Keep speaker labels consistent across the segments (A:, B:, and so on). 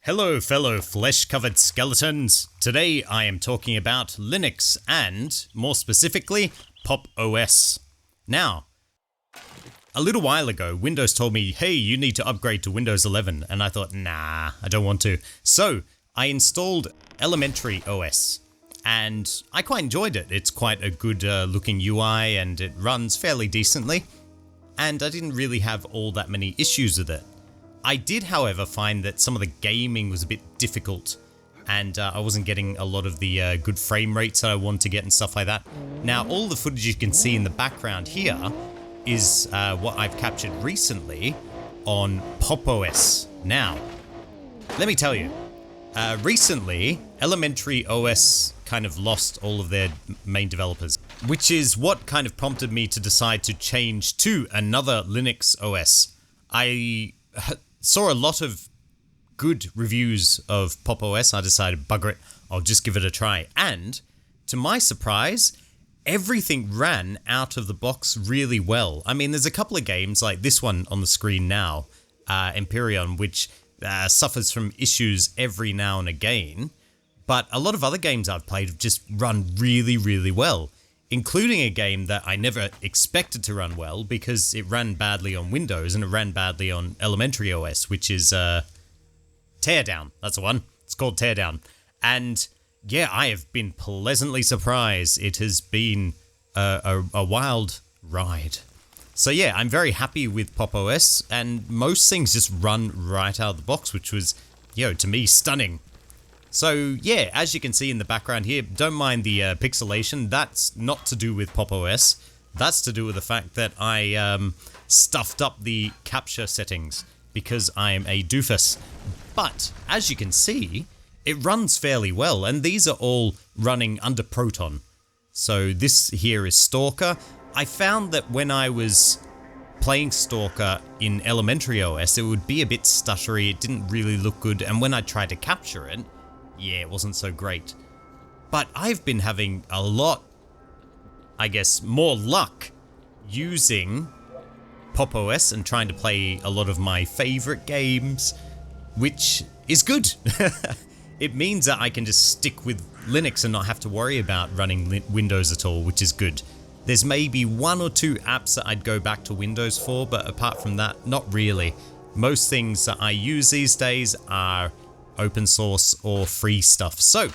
A: Hello fellow flesh-covered skeletons. Today I am talking about Linux and, more specifically, PopOS. Now, a little while ago, Windows told me, hey, you need to upgrade to Windows 11, and I thought, nah, I don't want to. So, I installed Elementary OS, and I quite enjoyed it. It's quite a good looking UI, and it runs fairly decently, and I didn't really have all that many issues with it. I did, however, find that some of the gaming was a bit difficult, and I wasn't getting a lot of the good frame rates that I wanted to get and stuff like that. Now, all the footage you can see in the background here is what I've captured recently on PopOS. Now, let me tell you, recently, Elementary OS kind of lost all of their main developers, which is what kind of prompted me to decide to change to another Linux OS. I saw a lot of good reviews of PopOS. I decided, bugger it, I'll just give it a try. And to my surprise, everything ran out of the box really well. I mean, there's a couple of games like this one on the screen now, Empyrean, which suffers from issues every now and again. But a lot of other games I've played have just run really, really well, including a game that I never expected to run well because it ran badly on Windows and it ran badly on Elementary OS, which is Teardown. That's the one. It's called Teardown. And yeah, I have been pleasantly surprised. It has been a wild ride. So yeah, I'm very happy with PopOS, and most things just run right out of the box, which was, to me, stunning. So yeah, as you can see in the background here, don't mind the pixelation. That's not to do with PopOS. That's to do with the fact that I stuffed up the capture settings because I'm a doofus. But as you can see, it runs fairly well, and these are all running under Proton. So this here is Stalker. I found that when I was playing Stalker in Elementary OS, it would be a bit stuttery. It didn't really look good, and when I tried to capture it, yeah, it wasn't so great. But I've been having a lot, I guess, more luck using PopOS and trying to play a lot of my favorite games, which is good. It means that I can just stick with Linux and not have to worry about running Windows at all, which is good. There's maybe one or two apps that I'd go back to Windows for, but apart from that, not really. Most things that I use these days are open source or free stuff. So,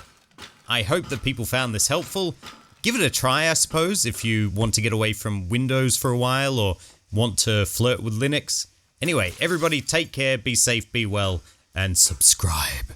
A: I hope that people found this helpful. Give it a try, I suppose, if you want to get away from Windows for a while or want to flirt with Linux. Anyway, everybody take care, be safe, be well, and subscribe.